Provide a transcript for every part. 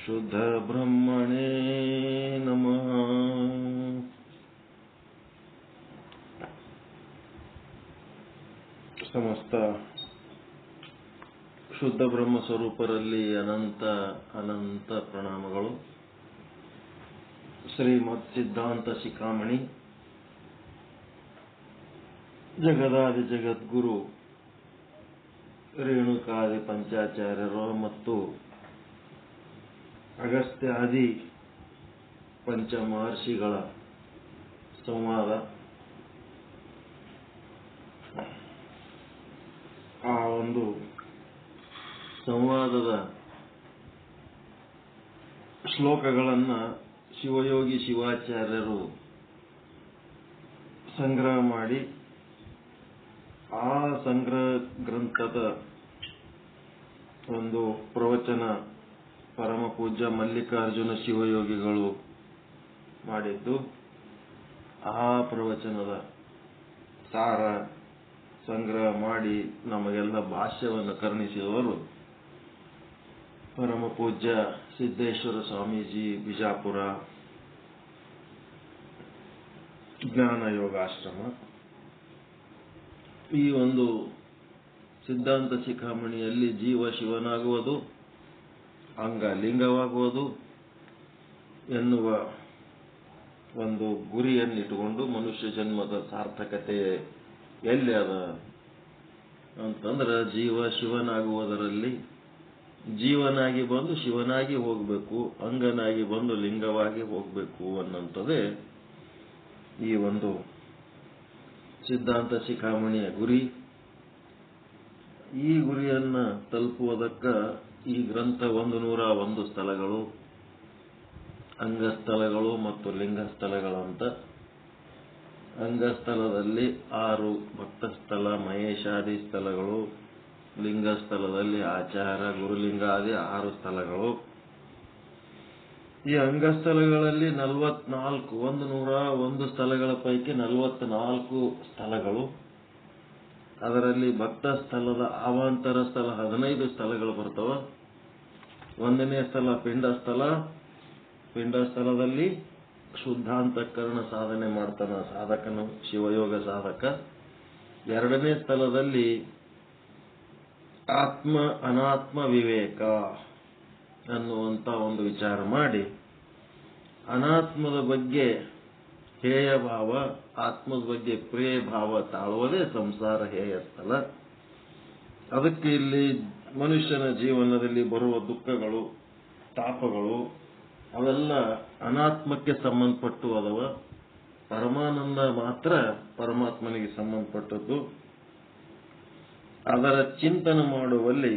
ಶುದ್ಧ ಬ್ರಹ್ಮಣೇ ನಮಃ. ಸಮಸ್ತ ಶುದ್ಧ ಬ್ರಹ್ಮ ಸ್ವರೂಪರಲ್ಲಿ ಅನಂತ ಅನಂತ ಪ್ರಣಾಮಗಳು. ಶ್ರೀಮತ್ ಸಿದ್ಧಾಂತ ಶಿಖಾಮಣಿ ಜಗದಾದಿ ಜಗದ್ಗುರು ರೇಣುಕಾದಿ ಪಂಚಾಚಾರ್ಯರು ಮತ್ತು ಅಗಸ್ತ್ಯಾದಿ ಪಂಚಮಹರ್ಷಿಗಳ ಸಂವಾದ. ಆ ಒಂದು ಸಂವಾದದ ಶ್ಲೋಕಗಳನ್ನು ಶಿವಯೋಗಿ ಶಿವಾಚಾರ್ಯರು ಸಂಗ್ರಹ ಮಾಡಿ ಆ ಸಂಗ್ರಹ ಗ್ರಂಥದ ಒಂದು ಪ್ರವಚನ ಪರಮ ಪೂಜ್ಯ ಮಲ್ಲಿಕಾರ್ಜುನ ಶಿವಯೋಗಿಗಳು ಮಾಡಿದ್ದು. ಆ ಪ್ರವಚನದ ಸಾರ ಸಂಗ್ರಹ ಮಾಡಿ ನಮಗೆಲ್ಲ ಭಾಷ್ಯವನ್ನು ಕರುಣಿಸಿದವರು ಪರಮ ಪೂಜ್ಯ ಸಿದ್ದೇಶ್ವರ ಸ್ವಾಮೀಜಿ, ಬಿಜಾಪುರ ಜ್ಞಾನ ಯೋಗಾಶ್ರಮ. ಈ ಒಂದು ಸಿದ್ಧಾಂತ ಶಿಖಾಮಣಿಯಲ್ಲಿ ಜೀವ ಶಿವನಾಗುವುದು, ಅಂಗ ಲಿಂಗವಾಗುವುದು ಎನ್ನುವ ಒಂದು ಗುರಿಯನ್ನಿಟ್ಟುಕೊಂಡು ಮನುಷ್ಯ ಜನ್ಮದ ಸಾರ್ಥಕತೆ ಎಲ್ಲಿ ಅದ ಅಂತಂದ್ರೆ ಜೀವ ಶಿವನಾಗುವುದರಲ್ಲಿ ಜೀವನಾಗಿ ಬಂದು ಶಿವನಾಗಿ ಹೋಗಬೇಕು, ಅಂಗನಾಗಿ ಬಂದು ಲಿಂಗವಾಗಿ ಹೋಗಬೇಕು ಅನ್ನೋಂಥದ್ದೇ ಈ ಒಂದು ಸಿದ್ಧಾಂತ ಶಿಖಾಮಣಿಯ ಗುರಿ. ಈ ಗುರಿಯನ್ನ ತಲುಪುವುದಕ್ಕ ಈ ಗ್ರಂಥ 101 ಸ್ಥಳಗಳು, ಅಂಗಸ್ಥಳಗಳು ಮತ್ತು ಲಿಂಗಸ್ಥಳಗಳಂತ. ಅಂಗಸ್ಥಳದಲ್ಲಿ 6 ಭಕ್ತಸ್ಥಳ ಮಹೇಶಾದಿ ಸ್ಥಳಗಳು, ಲಿಂಗಸ್ಥಳದಲ್ಲಿ ಆಚಾರ ಗುರುಲಿಂಗಾದಿ 6 ಸ್ಥಳಗಳು. ಈ ಅಂಗಸ್ಥಳಗಳಲ್ಲಿ 44 101 ಸ್ಥಳಗಳ ಪೈಕಿ 44 ಸ್ಥಳಗಳು. ಅದರಲ್ಲಿ ಭಕ್ತ ಸ್ಥಳದ ಅವಾಂತರ ಸ್ಥಳ 15 ಸ್ಥಳಗಳು ಬರ್ತವ. 1ನೇ ಸ್ಥಳ ಪಿಂಡಸ್ಥಳ. ಪಿಂಡಸ್ಥಳದಲ್ಲಿ ಶುದ್ಧಾಂತಕರಣ ಸಾಧನೆ ಮಾಡ್ತಾನ ಸಾಧಕನು, ಶಿವಯೋಗ ಸಾಧಕ. 2ನೇ ಸ್ಥಳದಲ್ಲಿ ಆತ್ಮ ಅನಾತ್ಮ ವಿವೇಕ ಅನ್ನುವಂತ ಒಂದು ವಿಚಾರ ಮಾಡಿ ಅನಾತ್ಮದ ಬಗ್ಗೆ ಹೇಯ ಭಾವ, ಆತ್ಮದ ಬಗ್ಗೆ ಪ್ರಿಯ ಭಾವ ತಾಳುವುದೇ ಸಂಸಾರ ಹೇಯ ಸ್ಥಳ. ಅದಕ್ಕೆ ಇಲ್ಲಿ ಮನುಷ್ಯನ ಜೀವನದಲ್ಲಿ ಬರುವ ದುಃಖಗಳು, ತಾಪಗಳು ಅವೆಲ್ಲ ಅನಾತ್ಮಕ್ಕೆ ಸಂಬಂಧಪಟ್ಟು ಅದವ. ಪರಮಾನಂದ ಮಾತ್ರ ಪರಮಾತ್ಮನಿಗೆ ಸಂಬಂಧಪಟ್ಟದ್ದು. ಅದರ ಚಿಂತನೆ ಮಾಡುವಲ್ಲಿ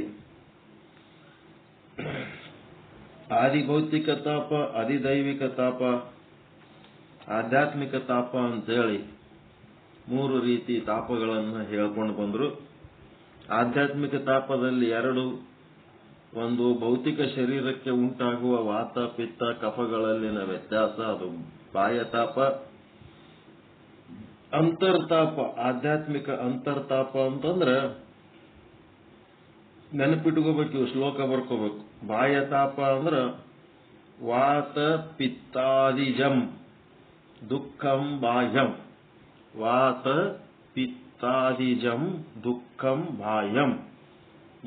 ಆದಿಭೌತಿಕ ತಾಪ, ಅಧಿದೈವಿಕ ತಾಪ, ಆಧ್ಯಾತ್ಮಿಕ ತಾಪ ಅಂತೇಳಿ 3 ರೀತಿ ತಾಪಗಳನ್ನು ಹೇಳ್ಕೊಂಡು ಬಂದರು. ಆಧ್ಯಾತ್ಮಿಕ ತಾಪದಲ್ಲಿ 2, ಒಂದು ಭೌತಿಕ ಶರೀರಕ್ಕೆ ಉಂಟಾಗುವ ವಾತ ಪಿತ್ತ ಕಫಗಳಲ್ಲಿನ ವ್ಯತ್ಯಾಸ, ಅದು ಬಾಹ್ಯ ತಾಪ. ಅಂತರ್ತಾಪ, ಆಧ್ಯಾತ್ಮಿಕ ಅಂತರ್ತಾಪ ಅಂತಂದ್ರೆ ನೆನಪಿಟ್ಕೋಬೇಕು, ಶ್ಲೋಕ ಬರ್ಕೋಬೇಕು. ಬಾಹ್ಯ ತಾಪ ಅಂದ್ರೆ ವಾತ ಪಿತ್ತಾದಿಜಂ ದುಃಖಂ ಬಾಹ್ಯಂ. ವಾತ ಪಿತ್ತಾದಿಜಂ ದುಃಖಂ ಬಾಹ್ಯಂ.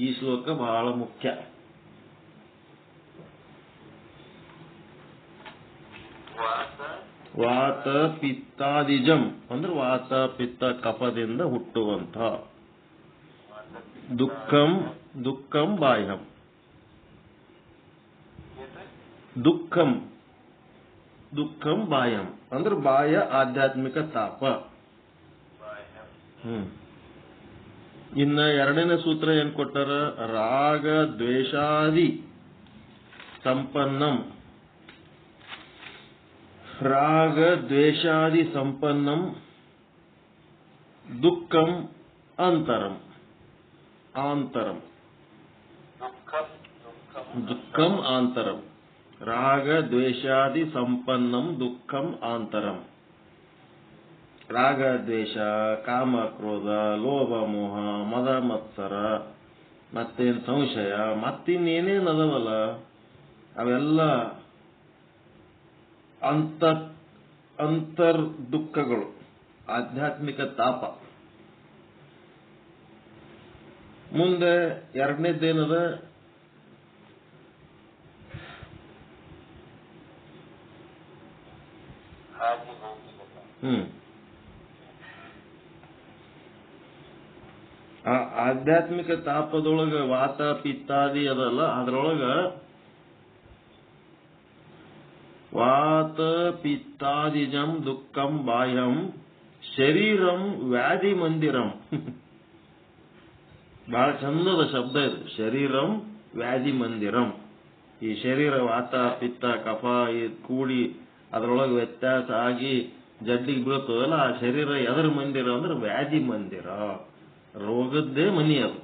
ಈ ಶ್ಲೋಕ ಬಹಳ ಮುಖ್ಯ. ವಾತ ಪಿತ್ತಾದಿಜಂ ಅಂದ್ರೆ ವಾತ ಪಿತ್ತ ಕಫದಿಂದ ಹುಟ್ಟುವಂತ ದುಃಖಂ. ದುಃಖಂ ಬಾಹ್ಯಂ. ದುಃಖಂ ದುಃಖಂ ಬಾಹ್ಯಂ ಅಂದ್ರೆ ಬಾಹ್ಯ ಆಧ್ಯಾತ್ಮಿಕ ತಾಪ. ಇನ್ನ 2ನೇ ಸೂತ್ರ ಏನ್ ಕೊಟ್ಟಾರ? ರಾಗ ದ್ವೇಷಾದಿ ಸಂಪನ್ನಂ. ರಾಗ ದ್ವೇಷಾದಿ ಸಂಪನ್ನಂ ದುಃಖಂ ಅಂತರಂ. ಆಂತರಂ ದುಃಖಂ ಆಂತರಂ. ರಾಗ ದ್ವೇಷಾದಿ ಸಂಪನ್ನಂ ದುಃಖಂ ಆಂತರಂ. ರಾಗ ದ್ವೇಷ, ಕಾಮ ಕ್ರೋಧ, ಲೋಭ ಮೋಹ, ಮದ ಮತ್ಸರ, ಮತ್ತೇನ್ ಸಂಶಯ, ಮತ್ತಿನ್ನೇನೇನು ಅದವಲ್ಲ ಅವೆಲ್ಲ ಅಂತರ್ ದುಃಖಗಳು, ಆಧ್ಯಾತ್ಮಿಕ ತಾಪ. ಮುಂದೆ ಎರಡನೇದ್ದೇನದ, ಆ ಆಧ್ಯಾತ್ಮಿಕ ತಾಪದೊಳಗ ವಾತ ಪಿತ್ತಾದಿ ಅದಲ್ಲ, ಅದರೊಳಗ ವಾತ ಪಿತ್ತಾದಿಜಂ ದುಃಖಂ ಬಾಹ್ಯಂ ಶರೀರಂ ವ್ಯಾಧಿ ಮಂದಿರಂ. ಬಹಳ ಚಂದದ ಶಬ್ದ ಇದು, ಶರೀರಂ ವ್ಯಾಧಿ ಮಂದಿರಂ. ಈ ಶರೀರ ವಾತ ಪಿತ್ತ ಕಫ ಕೂಡಿ ಅದರೊಳಗೆ ವ್ಯತ್ಯಾಸ ಆಗಿ ಜಡ್ಡಿಗೆ ಬೀಳ್ತದಲ್ಲ, ಆ ಶರೀರ ಎದರ ಮಂದಿರ ಅಂದ್ರೆ ವ್ಯಾಧಿ ಮಂದಿರ, ರೋಗದ್ದೇ ಮನಿ ಅದು.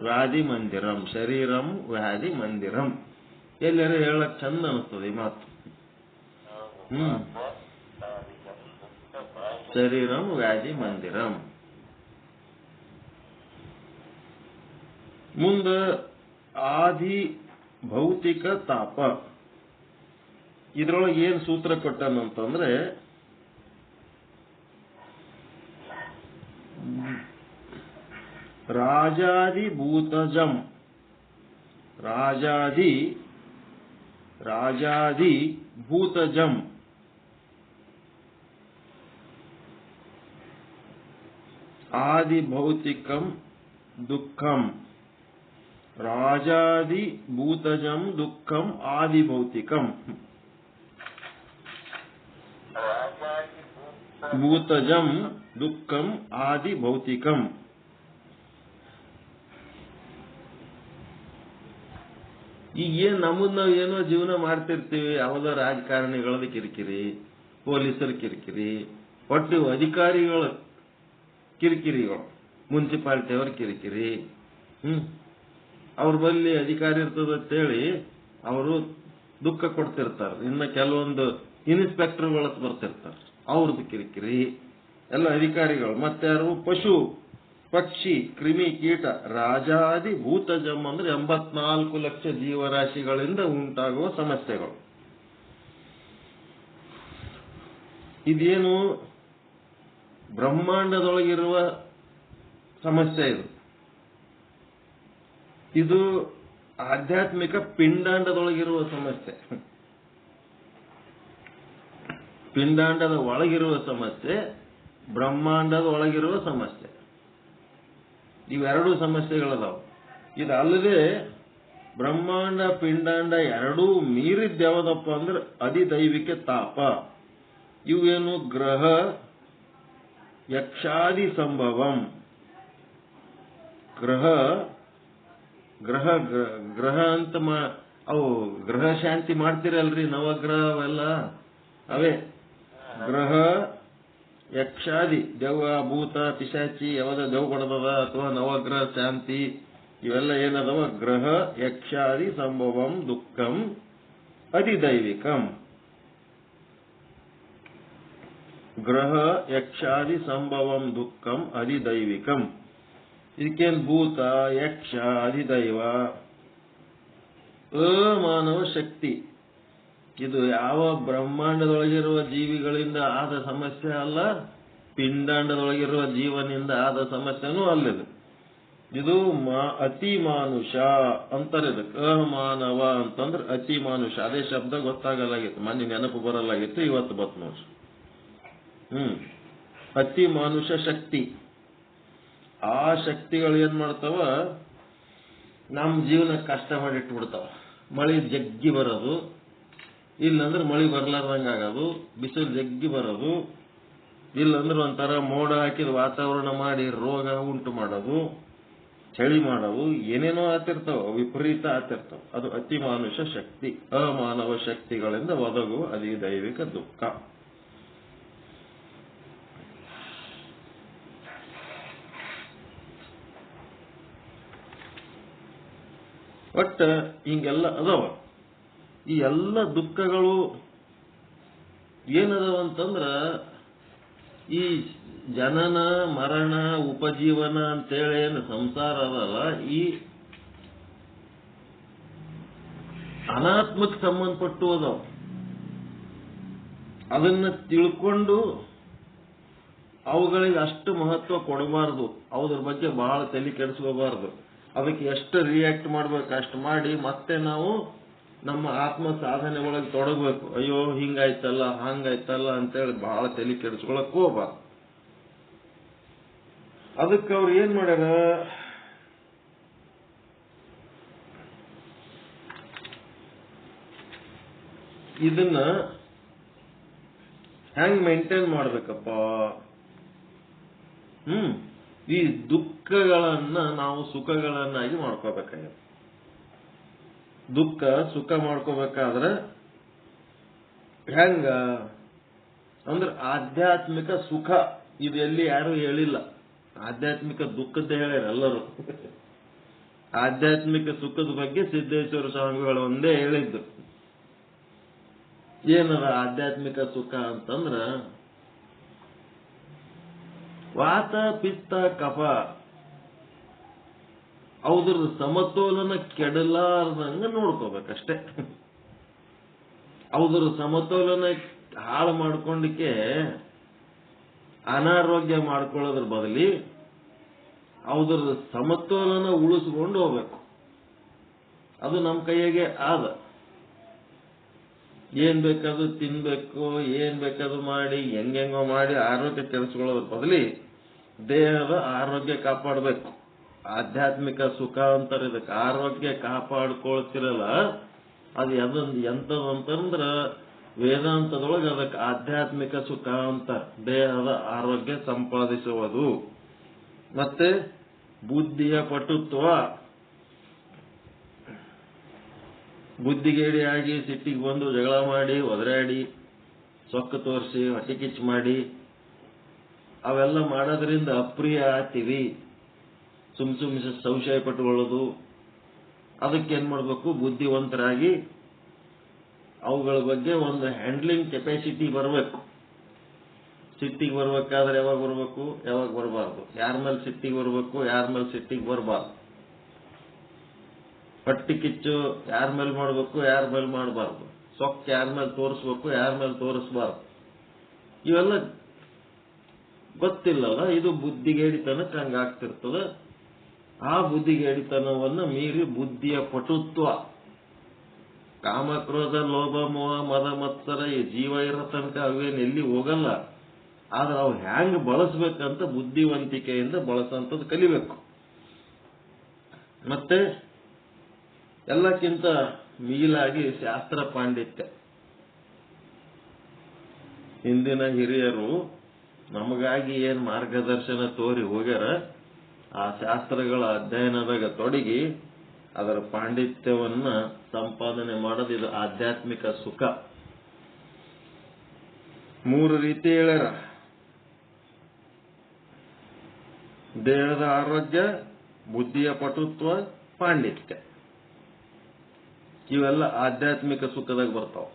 ವ್ಯಾಧಿ ಮಂದಿರಂ, ಶರೀರಂ ವ್ಯಾಧಿ ಮಂದಿರಂ. ಎಲ್ಲರೂ ಹೇಳಕ್ ಚಂದ ಅನಿಸ್ತದೆ ಈ ಮಾತು. ಶರೀರಂ ವ್ಯಾಧಿ ಮಂದಿರಂ. ಮುಂದ ಆದಿ ಭೌತಿಕ ತಾಪ. ಇದ್ರೊಳಗೆ ಏನ್ ಸೂತ್ರ ಕೊಟ್ಟನಂತಂದ್ರೆ, ರಾಜಾದಿ ಭೂತಜಂ, ರಾಜಾದಿ ಭೂತಜಂ ಆದಿ ಭೌತಿಕಂ ದುಃಖಂ. ರಾಜಾದಿ ಭೂತಜಂ ದುಃಖಂ ಆದಿ ಭೌತಿಕಂ. ಭೂತಜಂ ದುಃಖಂ ಆದಿ ಭೌತಿಕಂ. ಈಗ ನಾವು ಏನೋ ಜೀವನ ಮಾಡ್ತಿರ್ತೀವಿ, ಯಾವುದೋ ರಾಜಕಾರಣಿಗಳದ ಕಿರಿಕಿರಿ, ಪೊಲೀಸರ ಕಿರಿಕಿರಿ, ಒಟ್ಟು ಅಧಿಕಾರಿಗಳ ಕಿರಿಕಿರಿಗಳು, ಮುನ್ಸಿಪಾಲಿಟಿಯವ್ರ ಕಿರಿಕಿರಿ. ಅವ್ರ ಬಳಿ ಅಧಿಕಾರಿ ಇರ್ತದ ಅಂತೇಳಿ ಅವರು ದುಃಖ ಕೊಡ್ತಿರ್ತಾರೆ. ಇನ್ನು ಕೆಲವೊಂದು ಇನ್ಸ್ಪೆಕ್ಟರ್ಗಳ ಬರ್ತಿರ್ತಾರೆ, ಅವ್ರದ್ದು ಕಿರಿಕಿರಿ ಎಲ್ಲ ಅಧಿಕಾರಿಗಳು. ಮತ್ತೆ ಯಾರು, ಪಶು ಪಕ್ಷಿ ಕ್ರಿಮಿ ಕೀಟ. ರಾಜಾದಿ ಭೂತಜಂ ಅಂದ್ರೆ 84 ಲಕ್ಷ ಜೀವರಾಶಿಗಳಿಂದ ಉಂಟಾಗುವ ಸಮಸ್ಯೆಗಳು. ಇದೇನು ಬ್ರಹ್ಮಾಂಡದೊಳಗಿರುವ ಸಮಸ್ಯೆ ಇದು. ಇದು ಆಧ್ಯಾತ್ಮಿಕ ಪಿಂಡಾಂಡದೊಳಗಿರುವ ಸಮಸ್ಯೆ, ಪಿಂಡಾಂಡದ ಒಳಗಿರುವ ಸಮಸ್ಯೆ, ಬ್ರಹ್ಮಾಂಡದ ಒಳಗಿರುವ ಸಮಸ್ಯೆ. ಇವೆರಡೂ ಸಮಸ್ಯೆಗಳದಾವು. ಇದಲ್ಲದೆ ಬ್ರಹ್ಮಾಂಡ ಪಿಂಡಾಂಡ ಎರಡೂ ಮೀರಿದ್ದ ಯಾವ್ದಪ್ಪ ಅಂದ್ರೆ ಅಧಿದೈವಿಕ ತಾಪ. ಇವೇನು, ಗ್ರಹ ಯಕ್ಷಾದಿ ಸಂಭವಂ. ಗ್ರಹ ಅಂತ ಅವು ಗ್ರಹ ಶಾಂತಿ ಮಾಡ್ತಿರಲ್ರಿ, ನವಗ್ರಹ ಅವೆಲ್ಲ ಅವೇ. ಗ್ರಹ ಯಕ್ಷಾದಿ ದೆವ್ವ ಭೂತ ಪಿಶಾಚಿ ಯಾವ್ದ ದೆವ್ ಬಡದದ ಅಥವಾ ನವಗ್ರಹ ಶಾಂತಿ ಇವೆಲ್ಲ ಏನದವ, ಗ್ರಹ ಯಕ್ಷಾದಿ ಸಂಭವಂ ದುಃಖಂ ಅಧಿದೈವಿಕಂ. ಗ್ರಹ ಯಕ್ಷಾದಿ ಸಂಭವಂ ದುಃಖಂ ಅಧಿದೈವಿಕಂ. ಇದಕ್ಕೇನು ಭೂತ ಯಕ್ಷ ಅಧಿದೈವ ಅಮಾನವ ಶಕ್ತಿ. ಇದು ಯಾವ ಬ್ರಹ್ಮಾಂಡದೊಳಗಿರುವ ಜೀವಿಗಳಿಂದ ಆದ ಸಮಸ್ಯೆ ಅಲ್ಲ, ಪಿಂಡಾಂಡದೊಳಗಿರುವ ಜೀವನಿಂದ ಆದ ಸಮಸ್ಯೆನೂ ಅಲ್ಲಿದೆ. ಇದು ಅತಿ ಮಾನುಷ ಅಂತಾರೆ. ಇದಕ್ಕೆ ಅಮಾನವ ಅಂತಂದ್ರೆ ಅತಿ ಮಾನುಷ. ಅದೇ ಶಬ್ದ ಗೊತ್ತಾಗಲಾಗಿತ್ತು, ಮೊನ್ನೆ ನೆನಪು ಬರಲಾಗಿತ್ತು, ಇವತ್ತು ಬತ್ ನೋಡ್ರಿ. ಅತಿ ಮಾನುಷ ಶಕ್ತಿ. ಆ ಶಕ್ತಿಗಳು ಏನ್ ಮಾಡ್ತಾವ, ನಮ್ಮ ಜೀವನ ಕಷ್ಟ ಮಾಡಿಟ್ಬಿಡ್ತಾವ. ಮಳಿ ಜಗ್ಗಿ ಬರೋದು, ಇಲ್ಲಂದ್ರೆ ಮಳಿ ಬರ್ಲಾರ್ದಂಗ ಆಗೋದು, ಬಿಸಿಲು ಜಗ್ಗಿ ಬರೋದು, ಇಲ್ಲಂದ್ರೆ ಒಂಥರ ಮೋಡ ಹಾಕಿದ ವಾತಾವರಣ ಮಾಡಿ ರೋಗ ಉಂಟು ಮಾಡೋದು, ಚಳಿ ಮಾಡೋದು, ಏನೇನೋ ಆತಿರ್ತಾವ, ವಿಪರೀತ ಆತಿರ್ತಾವ. ಅದು ಅತಿ ಮಾನುಷ ಶಕ್ತಿ. ಅಮಾನವ ಶಕ್ತಿಗಳಿಂದ ಒದಗುವ ಅಧಿದೈವಿಕ ದುಃಖ. ಒಟ್ಟ ಹಿಂಗೆಲ್ಲ ಅದಾವ. ಈ ಎಲ್ಲ ದುಃಖಗಳು ಏನದವಂತಂದ್ರ, ಈ ಜನನ ಮರಣ ಉಪಜೀವನ ಅಂತೇಳಿ ಏನು ಸಂಸಾರ ಅದಲ್ಲ, ಅನಾತ್ಮಕ್ಕೆ ಸಂಬಂಧಪಟ್ಟು ಅದಾವ. ಅದನ್ನ ತಿಳ್ಕೊಂಡು ಅವುಗಳಿಗೆ ಅಷ್ಟು ಮಹತ್ವ ಕೊಡಬಾರದು, ಅದ್ರ ಬಗ್ಗೆ ಬಹಳ ತಲೆ ಕೆಡಿಸ್ಕೋಬಾರದು. ಅದಕ್ಕೆ ಎಷ್ಟು ರಿಯಾಕ್ಟ್ ಮಾಡ್ಬೇಕು ಅಷ್ಟು ಮಾಡಿ ಮತ್ತೆ ನಾವು ನಮ್ಮ ಆತ್ಮ ಸಾಧನೆ ಒಳಗೆ ತೊಡಗಬೇಕು. ಅಯ್ಯೋ ಹಿಂಗಾಯ್ತಲ್ಲ ಹಂಗಾಯ್ತಲ್ಲ ಅಂತೇಳಿ ಬಹಳ ತಲೆ ಕೆಡಿಸ್ಕೊಳಕ್ ಹೋಗ್ಬಾರ್ದು. ಅದಕ್ಕೆ ಅವ್ರು ಏನ್ ಮಾಡ್ಯಾರ, ಇದನ್ನ ಹೆಂಗ್ ಮೇಂಟೈನ್ ಮಾಡ್ಬೇಕಪ್ಪ? ಈ ದುಃಖಗಳನ್ನ ನಾವು ಸುಖಗಳನ್ನಾಗಿ ಮಾಡ್ಕೋಬೇಕಾಗಿದೆ. ದುಃಖ ಸುಖ ಮಾಡ್ಕೋಬೇಕಾದ್ರೆ ಹೆಂಗ ಅಂದ್ರೆ ಆಧ್ಯಾತ್ಮಿಕ ಸುಖ ಇದು ಎಲ್ಲಿ ಯಾರು ಹೇಳಿಲ್ಲ. ಆಧ್ಯಾತ್ಮಿಕ ದುಃಖದ ಹೇಳ್ಯಾರ ಎಲ್ಲರೂ. ಆಧ್ಯಾತ್ಮಿಕ ಸುಖದ ಬಗ್ಗೆ ಸಿದ್ದೇಶ್ವರ ಸ್ವಾಮಿಗಳು ಒಂದೇ ಹೇಳಿದ್ದು. ಏನದ ಆಧ್ಯಾತ್ಮಿಕ ಸುಖ ಅಂತಂದ್ರ ವಾತ ಪಿತ್ತ ಕಫ ಅವ್ರ ಸಮತೋಲನ ಕೆಡಲಾರ್ದಂಗ ನೋಡ್ಕೋಬೇಕಷ್ಟೆ. ಅವ್ರ ಸಮತೋಲನ ಹಾಳು ಮಾಡ್ಕೊಂಡಿಕ್ಕೆ ಅನಾರೋಗ್ಯ ಮಾಡ್ಕೊಳ್ಳೋದ್ರ ಬದಲಿ ಅವ್ರ ಸಮತೋಲನ ಉಳಿಸ್ಕೊಂಡು ಹೋಗ್ಬೇಕು. ಅದು ನಮ್ಮ ಕೈಯಾಗೆ ಆದ. ಏನ್ ಬೇಕಾದ್ರೂ ತಿನ್ಬೇಕು, ಏನ್ ಬೇಕಾದ್ರೂ ಮಾಡಿ ಹೆಂಗೆಂಗೋ ಮಾಡಿ ಆರೋಗ್ಯ ಕೆಡಿಸ್ಕೊಳ್ಳೋದ್ರ ಬದಲಿ ದೇಹದ ಆರೋಗ್ಯ ಕಾಪಾಡಬೇಕು. ಆಧ್ಯಾತ್ಮಿಕ ಸುಖ ಅಂತಾರೆ ಇದಕ್ಕೆ. ಆರೋಗ್ಯ ಕಾಪಾಡ್ಕೊಳ್ತಿರಲ್ಲ ಅದು ಎಂತದಂತಂದ್ರ ವೇದಾಂತದೊಳಗೆ ಅದಕ್ಕೆ ಆಧ್ಯಾತ್ಮಿಕ ಸುಖ ಅಂತ. ದೇಹದ ಆರೋಗ್ಯ ಸಂಪಾದಿಸುವುದು. ಮತ್ತೆ ಬುದ್ಧಿಯ ಪಟುತ್ವ. ಬುದ್ಧಿಗೇಡಿಯಾಗಿ ಸಿಟ್ಟಿಗೆ ಬಂದು ಜಗಳ ಮಾಡಿ ಒದರಾಡಿ ಸೊಕ್ಕ ತೋರಿಸಿ ಹೊಟ್ಟೆ ಕಿಚ್ಚು ಮಾಡಿ ಅವೆಲ್ಲ ಮಾಡೋದ್ರಿಂದ ಅಪ್ರಿಯ ಆಗ್ತೀವಿ. ಸುಮ್ ಸಂಶಯ ಪಟ್ಟುಕೊಳ್ಳೋದು. ಅದಕ್ಕೇನ್ ಮಾಡ್ಬೇಕು, ಬುದ್ಧಿವಂತರಾಗಿ ಅವುಗಳ ಬಗ್ಗೆ ಒಂದು ಹ್ಯಾಂಡ್ಲಿಂಗ್ ಕೆಪಾಸಿಟಿ ಬರಬೇಕು. ಸಿಟ್ಟಿಗೆ ಬರ್ಬೇಕಾದ್ರೆ ಯಾವಾಗ ಬರ್ಬೇಕು, ಯಾವಾಗ ಬರಬಾರ್ದು, ಯಾರ ಮೇಲೆ ಸಿಟ್ಟಿಗೆ ಬರ್ಬೇಕು, ಯಾರ ಮೇಲೆ ಸಿಟ್ಟಿಗೆ ಬರಬಾರ್ದು. ಹೊಟ್ಟಿ ಕಿಚ್ಚು ಯಾರ ಮೇಲೆ ಮಾಡಬೇಕು, ಯಾರ ಮೇಲೆ ಮಾಡಬಾರ್ದು. ಸೊಕ್ಕ ಯಾರ ಮೇಲೆ ತೋರಿಸ್ಬೇಕು, ಯಾರ ಮೇಲೆ ತೋರಿಸಬಾರ್ದು. ಇವೆಲ್ಲ ಗೊತ್ತಿಲ್ಲಲ್ಲ. ಇದು ಬುದ್ಧಿಗೇಡಿತನಕ್ಕೆ ಹಂಗಾಗ್ತಿರ್ತದ. ಆ ಬುದ್ಧಿಗೇಡಿತನವನ್ನು ಮೀರಿ ಬುದ್ಧಿಯ ಪಟುತ್ವ, ಕಾಮಕ್ರೋಧ ಲೋಭ ಮೋಹ ಮದ ಮತ್ಸರ ಈ ಜೀವ ಇರೋ ತನಕ ಅವೇನು ಎಲ್ಲಿ ಹೋಗಲ್ಲ. ಆದ್ರೆ ಅವು ಹ್ಯಾಂಗ್ ಬಳಸ್ಬೇಕಂತ ಬುದ್ಧಿವಂತಿಕೆಯಿಂದ ಬಳಸಂತದ್ದು ಕಲಿಬೇಕು. ಮತ್ತೆ ಎಲ್ಲಕ್ಕಿಂತ ಮಿಗಿಲಾಗಿ ಶಾಸ್ತ್ರ ಪಾಂಡಿತ್ಯ. ಹಿಂದಿನ ಹಿರಿಯರು ನಮಗಾಗಿ ಏನ್ ಮಾರ್ಗದರ್ಶನ ತೋರಿ ಹೋಗ್ಯಾರ, ಆ ಶಾಸ್ತ್ರಗಳ ಅಧ್ಯಯನದಾಗ ತೊಡಗಿ ಅದರ ಪಾಂಡಿತ್ಯವನ್ನ ಸಂಪಾದನೆ ಮಾಡೋದು ಇದು ಆಧ್ಯಾತ್ಮಿಕ ಸುಖ. 3 ರೀತಿ ಹೇಳ್ಯಾರ. ದೇಹದ ಆರೋಗ್ಯ, ಬುದ್ಧಿಯ ಪಟುತ್ವ, ಪಾಂಡಿತ್ಯ. ಇವೆಲ್ಲ ಆಧ್ಯಾತ್ಮಿಕ ಸುಖದಾಗ ಬರ್ತಾವ.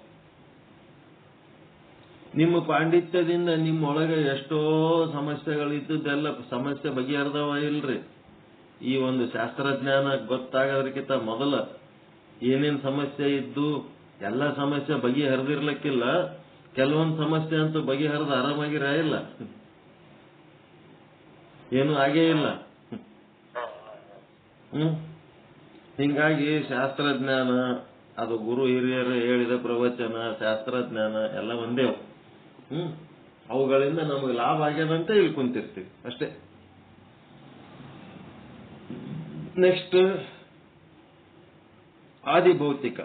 ನಿಮ್ಮ ಪಾಂಡಿತ್ಯದಿಂದ ನಿಮ್ಮೊಳಗೆ ಎಷ್ಟೋ ಸಮಸ್ಯೆಗಳಿದ್ದೆಲ್ಲ ಸಮಸ್ಯೆ ಬಗೆಹರಿದವ ಇಲ್ರಿ. ಈ ಒಂದು ಶಾಸ್ತ್ರಜ್ಞಾನ ಗೊತ್ತಾಗೋದಕ್ಕಿಂತ ಮೊದಲ ಏನೇನ್ ಸಮಸ್ಯೆ ಇದ್ದು ಎಲ್ಲ ಸಮಸ್ಯೆ ಬಗೆಹರಿದಿರ್ಲಿಕ್ಕಿಲ್ಲ. ಕೆಲವೊಂದು ಸಮಸ್ಯೆ ಅಂತೂ ಬಗೆಹರಿದ ಆರಾಮಾಗಿರ ಇಲ್ಲ, ಏನು ಆಗೇ ಇಲ್ಲ. ಹಿಂಗಾಗಿ ಶಾಸ್ತ್ರಜ್ಞಾನ ಅದು ಗುರು ಹಿರಿಯರು ಹೇಳಿದ ಪ್ರವಚನ, ಶಾಸ್ತ್ರಜ್ಞಾನ ಎಲ್ಲ ಒಂದೇ. ಅವುಗಳಿಂದ ನಮಗೆ ಲಾಭ ಆಗ್ಯದಂತ ಇಲ್ಲಿ ಕುಂತಿರ್ತೀವಿ ಅಷ್ಟೇ. ನೆಕ್ಸ್ಟ್ ಆದಿಭೌತಿಕ.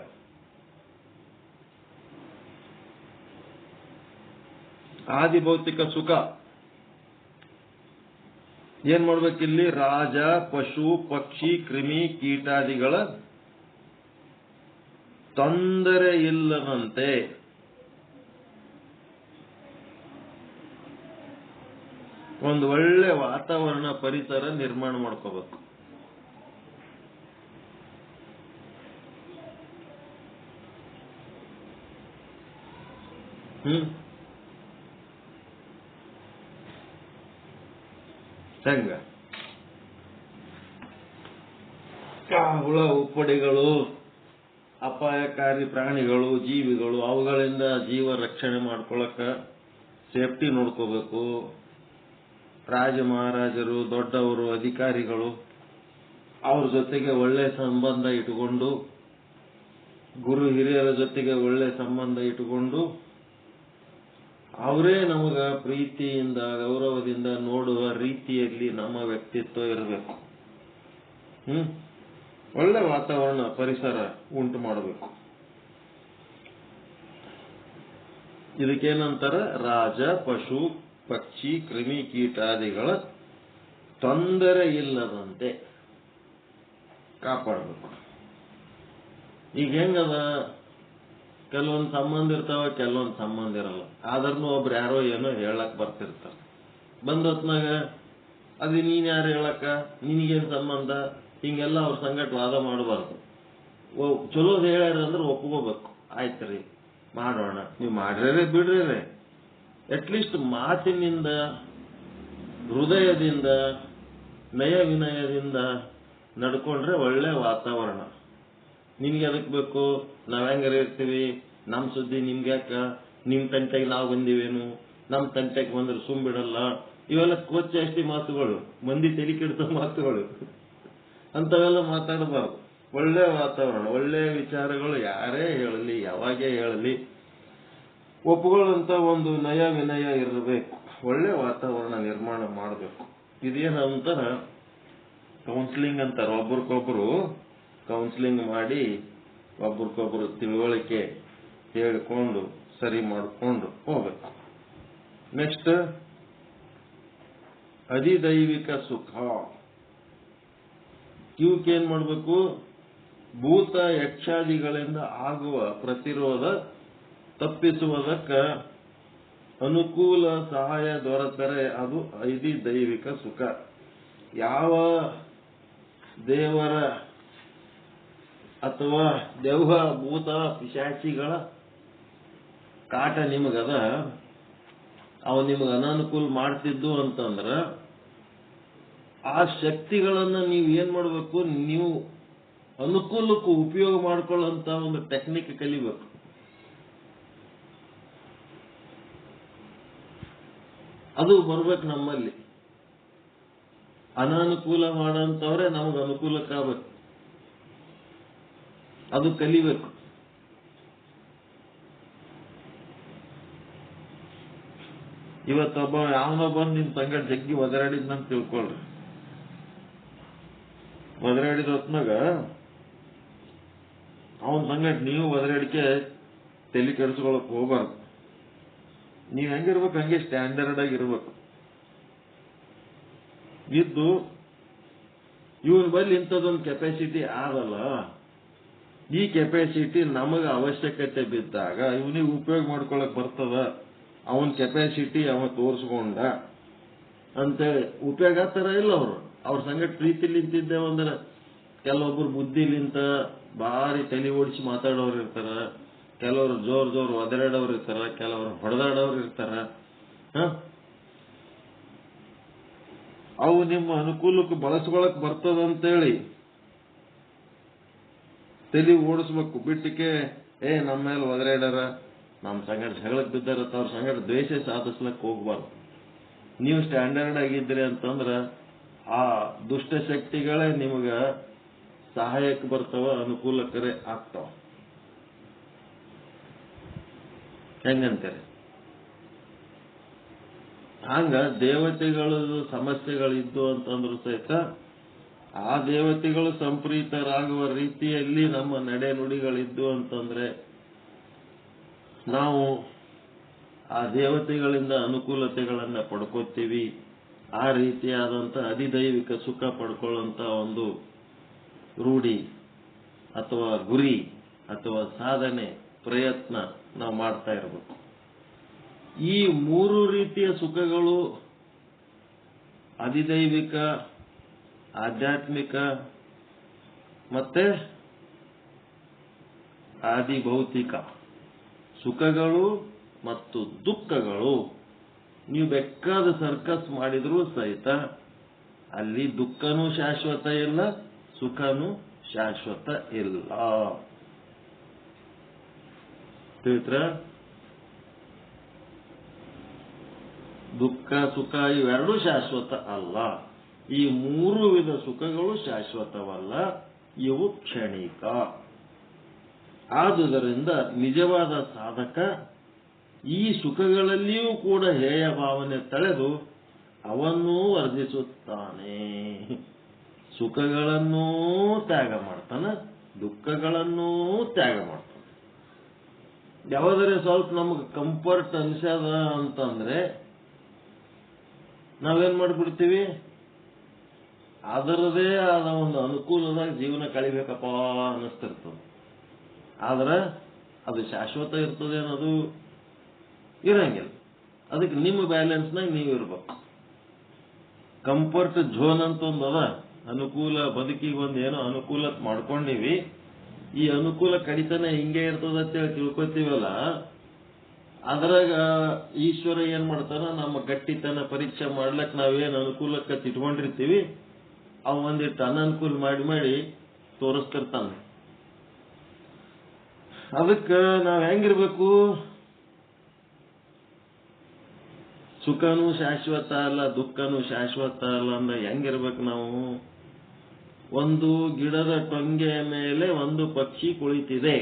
ಆದಿಭೌತಿಕ ಸುಖ ಏನ್ ಮಾಡ್ಬೇಕಿಲ್ಲಿ? ರಾಜ ಪಶು ಪಕ್ಷಿ ಕ್ರಿಮಿ ಕೀಟಾದಿಗಳ ತೊಂದರೆ ಇಲ್ಲದಂತೆ ಒಂದು ಒಳ್ಳೆ ವಾತಾವರಣ ಪರಿಸರ ನಿರ್ಮಾಣ ಮಾಡ್ಕೋಬೇಕು. ಹೆಂಗ ಹುಳ ಉಪ್ಪಡಿಗಳು ಅಪಾಯಕಾರಿ ಪ್ರಾಣಿಗಳು, ಜೀವಿಗಳು, ಅವುಗಳಿಂದ ಜೀವ ರಕ್ಷಣೆ ಮಾಡ್ಕೊಳಕ ಸೇಫ್ಟಿ ನೋಡ್ಕೋಬೇಕು. ರಾಜ ಮಹಾರಾಜರು, ದೊಡ್ಡವರು, ಅಧಿಕಾರಿಗಳು ಅವ್ರ ಜೊತೆಗೆ ಒಳ್ಳೆ ಸಂಬಂಧ ಇಟ್ಟುಕೊಂಡು, ಗುರು ಹಿರಿಯರ ಜೊತೆಗೆ ಒಳ್ಳೆ ಸಂಬಂಧ ಇಟ್ಟುಕೊಂಡು, ಅವರೇ ನಮಗ ಪ್ರೀತಿಯಿಂದ ಗೌರವದಿಂದ ನೋಡುವ ರೀತಿಯಲ್ಲಿ ನಮ್ಮ ವ್ಯಕ್ತಿತ್ವ ಇರಬೇಕು. ಒಳ್ಳೆ ವಾತಾವರಣ, ಪರಿಸರ ಉಂಟು ಮಾಡಬೇಕು. ಇದಕ್ಕೇನಂತಾರ? ರಾಜ, ಪಶು, ಪಕ್ಷಿ, ಕ್ರಿಮಿ, ಕೀಟಾದಿಗಳ ತೊಂದರೆ ಇಲ್ಲದಂತೆ ಕಾಪಾಡಬೇಕು. ಈಗ ಹೆಂಗದ, ಕೆಲವೊಂದು ಸಂಬಂಧ ಇರ್ತಾವ, ಕೆಲವೊಂದು ಸಂಬಂಧ ಇರಲ್ಲ. ಆದ್ರೂ ಒಬ್ರು ಯಾರೋ ಏನೋ ಹೇಳಕ್ ಬರ್ತಿರ್ತಾರ. ಬಂದ ಹೊತ್ನಾಗ ಅದು ನೀನ್ ಯಾರು ಹೇಳಕ್ಕ, ನಿನಗೇನ್ ಸಂಬಂಧ, ಹಿಂಗೆಲ್ಲ ಅವ್ರ ಸಂಗಟ ವಾದ ಮಾಡಬಾರ್ದು. ಚಲೋದ್ ಹೇಳ್ಯಾರ ಅಂದ್ರೆ ಒಪ್ಕೋಬೇಕು. ಆಯ್ತ್ರಿ, ಮಾಡೋಣ. ನೀವು ಮಾಡ್ರೇ ಬಿಡ್ರೇ, ಅಟ್ಲೀಸ್ಟ್ ಮಾತಿನಿಂದ, ಹೃದಯದಿಂದ, ನಯ ವಿನಯದಿಂದ ನಡ್ಕೊಂಡ್ರೆ ಒಳ್ಳೆ ವಾತಾವರಣ. ನಿನ್ಗೆ ಅದಕ್ಕೆ ಬೇಕು, ನಾವ್ ಹೆಂಗಾರ ಇರ್ತೀವಿ, ನಮ್ ಸುದ್ದಿ ನಿಮ್ಗೆ ಯಾಕ, ನಿಮ್ ತಂಟೆಗೆ ನಾವು ಬಂದಿವೇನು, ನಮ್ ತಂಟೆಗೆ ಬಂದ್ರೆ ಸುಮ್ ಬಿಡಲ್ಲ, ಇವೆಲ್ಲ ಕೋಚಷ್ಟಿ ಮಾತುಗಳು, ಮಂದಿ ತಲೆ ಕೆಡಿಸೋ ಮಾತುಗಳು. ಅಂತವೆಲ್ಲ ಮಾತಾಡಬಾರ್ದು. ಒಳ್ಳೆ ವಾತಾವರಣ, ಒಳ್ಳೆ ವಿಚಾರಗಳು ಯಾರೇ ಹೇಳಲಿ, ಯಾವಾಗೇ ಹೇಳಲಿ, ಒಪ್ಪುಗಳಂತ ಒಂದು ನಯ ವಿನಯ ಇರಬೇಕು. ಒಳ್ಳೆ ವಾತಾವರಣ ನಿರ್ಮಾಣ ಮಾಡಬೇಕು. ಇದೇನಂತಾರ ಕೌನ್ಸಿಲಿಂಗ್ ಅಂತಾರ. ಒಬ್ರಿಗೊಬ್ರು ಕೌನ್ಸಿಲಿಂಗ್ ಮಾಡಿ ಒಬ್ರಿಗೊಬ್ರು ತಿಳುವಳಿಕೆ ಹೇಳಿಕೊಂಡು ಸರಿ ಮಾಡಿಕೊಂಡು ಹೋಗ್ಬೇಕು. ನೆಕ್ಸ್ಟ್, ಅಧಿದೈವಿಕ ಸುಖ. ಇವಕ್ಕೇನ್ ಮಾಡಬೇಕು? ಭೂತ ಯಕ್ಷಾದಿಗಳಿಂದ ಆಗುವ ಪ್ರತಿರೋಧ ತಪ್ಪಿಸುವುದಕ್ಕ ಅನುಕೂಲ ಸಹಾಯ ದೊರೆತರೆ ಅದು ಅಧಿದೈವಿಕ ಸುಖ. ಯಾವ ದೇವರ ಅಥವಾ ದೆವ್ವ, ಭೂತ, ಪಿಶಾಚಿಗಳ ಕಾಟ ನಿಮಗದ, ಅವು ನಿಮಗೆ ಅನಾನುಕೂಲ ಮಾಡ್ತಿದ್ದು ಅಂತಂದ್ರ ಆ ಶಕ್ತಿಗಳನ್ನ ನೀವು ಏನ್ ಮಾಡಬೇಕು? ನೀವು ಅನುಕೂಲಕ್ಕೂ ಉಪಯೋಗ ಮಾಡ್ಕೊಳ್ಳೋಂತ ಒಂದು ಟೆಕ್ನಿಕ್ ಕಲಿಬೇಕು. ಅದು ಬರ್ಬೇಕು ನಮ್ಮಲ್ಲಿ. ಅನಾನುಕೂಲ ಮಾಡೋಂಥವ್ರೆ ನಮಗೆ ಅನುಕೂಲಕ್ಕಾಗಬೇಕು. ಅದು ಕಲಿಬೇಕು. ಇವತ್ತೊಬ್ಬ ಯಾವನೋ ಬಂದು ನಿಮ್ ಸಂಗಡ ಜಗ್ಗಿ ಒದರಾಡಿದ್ನಂತ ತಿಳ್ಕೊಳ್ರಿ. ಒದರಾಡಿದ ಹೊತ್ನಾಗ ಅವನ ಸಂಗಡ ನೀವು ಒದರಾಡಿಕೆ ತಲೆ ಕೆಡಿಸ್ಕೊಳಕ್ ಹೋಗ್ಬಾರ್ದು. ನೀವ್ ಹೆಂಗಿರ್ಬೇಕು ಹಂಗೆ ಸ್ಟ್ಯಾಂಡರ್ಡ್ ಆಗಿರ್ಬೇಕು. ಇದ್ದು ಇವನ್ ಬಲ್ಲಿ ಇಂಥದೊಂದು ಕೆಪಾಸಿಟಿ ಆದಲ್ಲ, ಈ ಕೆಪಾಸಿಟಿ ನಮಗ ಅವಶ್ಯಕತೆ ಬಿದ್ದಾಗ ಇವನಿಗೆ ಉಪಯೋಗ ಮಾಡ್ಕೊಳಕ್ ಬರ್ತದ, ಅವನ್ ಕೆಪಾಸಿಟಿ ಅವ ತೋರಿಸ್ಕೊಂಡ ಅಂತೇಳಿ ಉಪಯೋಗ ಆಗ್ತಾರ ಇಲ್ಲ ಅವರು. ಅವ್ರ ಸಂಗಟ ಪ್ರೀತಿಲಿಂತಿದ್ದೇವಂದ್ರೆ ಕೆಲವೊಬ್ರು ಬುದ್ಧಿಲಿಂತ ಭಾರಿ ತಲೆ ಓಡಿಸಿ ಮಾತಾಡೋರು ಇರ್ತಾರ, ಕೆಲವರು ಜೋರ್ ಒದರಾಡೋರು ಇರ್ತಾರ, ಕೆಲವರು ಹೊಡೆದಾಡೋರು ಇರ್ತಾರ. ಅವು ನಿಮ್ಮ ಅನುಕೂಲಕ್ಕೆ ಬಳಸ್ಕೊಳಕ್ ಬರ್ತದಂತೇಳಿ ತಲೆ ಓಡಿಸ್ಬೇಕು. ಬಿಟ್ಟಿಕೆ ನಮ್ಮ ಮೇಲೆ ಒದರಾಡಾರ, ನಮ್ಮ ಸಂಗಡ ಜಗಳಕ್ಕೆ ಬಿದ್ದಾರ, ಅವ್ರ ಸಂಗಡ ದ್ವೇಷ ಸಾಧಿಸ್ಲಕ್ ಹೋಗ್ಬಾರ್ದು. ನೀವು ಸ್ಟ್ಯಾಂಡರ್ಡ್ ಆಗಿದ್ರಿ ಅಂತಂದ್ರ ಆ ದುಷ್ಟಶಕ್ತಿಗಳೇ ನಿಮಗ ಸಹಾಯಕ್ಕೆ ಬರ್ತಾವ, ಅನುಕೂಲಕರೇ ಆಗ್ತಾವ. ಹೆಂಗಂತಾರೆ? ಹಂಗ ದೇವತೆಗಳ ಸಮಸ್ಯೆಗಳಿದ್ದು ಅಂತಂದ್ರು ಸಹಿತ ಆ ದೇವತೆಗಳು ಸಂಪ್ರೀತರಾಗುವ ರೀತಿಯಲ್ಲಿ ನಮ್ಮ ನಡೆ ನುಡಿಗಳಿದ್ದು ಅಂತಂದ್ರೆ ನಾವು ಆ ದೇವತೆಗಳಿಂದ ಅನುಕೂಲತೆಗಳನ್ನ ಪಡ್ಕೋತೀವಿ. ಆ ರೀತಿಯಾದಂತ ಅಧಿದೈವಿಕ ಸುಖ ಪಡ್ಕೊಳ್ಳುವಂತ ಒಂದು ರೂಢಿ ಅಥವಾ ಗುರಿ ಅಥವಾ ಸಾಧನೆ, ಪ್ರಯತ್ನ ನಾವು ಮಾಡ್ತಾ ಇರಬೇಕು. ಈ ಮೂರು ರೀತಿಯ ಸುಖಗಳು ಅಧಿದೈವಿಕ, ಆಧ್ಯಾತ್ಮಿಕ ಮತ್ತೆ ಆದಿಭೌತಿಕ ಸುಖಗಳು ಮತ್ತು ದುಃಖಗಳು. ನೀವು ಬೇಕಾದ ಸರ್ಕಸ್ ಮಾಡಿದ್ರೂ ಸಹಿತ ಅಲ್ಲಿ ದುಃಖನೂ ಶಾಶ್ವತ ಇಲ್ಲ, ಸುಖನೂ ಶಾಶ್ವತ ಇಲ್ಲ. ತಿಳಿತ್ರ? ದುಃಖ ಸುಖ ಇವೆರಡೂ ಶಾಶ್ವತ ಅಲ್ಲ. ಈ ಮೂರು ವಿಧ ಸುಖಗಳು ಶಾಶ್ವತವಲ್ಲ, ಇವು ಕ್ಷಣಿಕ. ಆದುದರಿಂದ ನಿಜವಾದ ಸಾಧಕ ಈ ಸುಖಗಳಲ್ಲಿಯೂ ಕೂಡ ಹೇಯ ಭಾವನೆ ತಳೆದು ಅವನ್ನೂ ವರ್ಜಿಸುತ್ತಾನೆ. ಸುಖಗಳನ್ನೂ ತ್ಯಾಗ ಮಾಡ್ತಾನ, ದುಃಖಗಳನ್ನೂ ತ್ಯಾಗ ಮಾಡ್ತಾನೆ. ಯಾವುದರೆ ಸ್ವಲ್ಪ ನಮಗೆ ಕಂಫರ್ಟ್ ಅನ್ಸದ ಅಂತಂದ್ರೆ ನಾವೇನ್ ಮಾಡ್ಬಿಡ್ತೀವಿ, ಅದರದೇ ಆದ ಒಂದು ಅನುಕೂಲದಾಗ ಜೀವನ ಕಳಿಬೇಕಪ್ಪ ಅನ್ನಿಸ್ತಿರ್ತದೆ. ಆದ್ರೆ ಅದು ಶಾಶ್ವತ ಇರ್ತದೆ ಅನ್ನೋದು ಇರಂಗಿಲ್ಲ. ಅದಕ್ಕೆ ನಿಮ್ಮ ಬ್ಯಾಲೆನ್ಸ್ನಾಗ ನೀವು ಇರ್ಬೇಕು. ಕಂಫರ್ಟ್ ಝೋನ್ ಅಂತ ಒಂದು ಅದ, ಅನುಕೂಲ ಬದುಕಿಗೆ ಒಂದು ಏನೋ ಅನುಕೂಲ ಮಾಡ್ಕೊಂಡಿವಿ, ಈ ಅನುಕೂಲ ಕಡಿತನ ಹಿಂಗೆ ಇರ್ತದ ಅಂತೇಳಿ ತಿಳ್ಕೊತೀವಲ್ಲ, ಅದ್ರಾಗ ಈಶ್ವರ ಏನ್ ಮಾಡ್ತಾನ, ನಮ್ಮ ಗಟ್ಟಿತನ ಪರೀಕ್ಷೆ ಮಾಡ್ಲಕ್ ನಾವೇನ್ ಅನುಕೂಲಕ್ಕೆ ತಿಟ್ಕೊಂಡಿರ್ತೀವಿ ಅವ್ ಒಂದಿಟ್ಟು ಅನನುಕೂಲ ಮಾಡಿ ಮಾಡಿ ತೋರಿಸ್ತಿರ್ತಾನೆ. ಅದಕ್ಕೆ ನಾವ್ ಹೆಂಗಿರ್ಬೇಕು? ಸುಖನೂ ಶಾಶ್ವತ ಅಲ್ಲ, ದುಃಖನೂ ಶಾಶ್ವತ ಅಲ್ಲ ಅಂದ್ರೆ ಹೆಂಗಿರ್ಬೇಕು ನಾವು? ಒಂದು ಗಿಡದ ಟೊಂಗೆಯ ಮೇಲೆ ಒಂದು ಪಕ್ಷಿ ಕುಳಿತಿದೆ.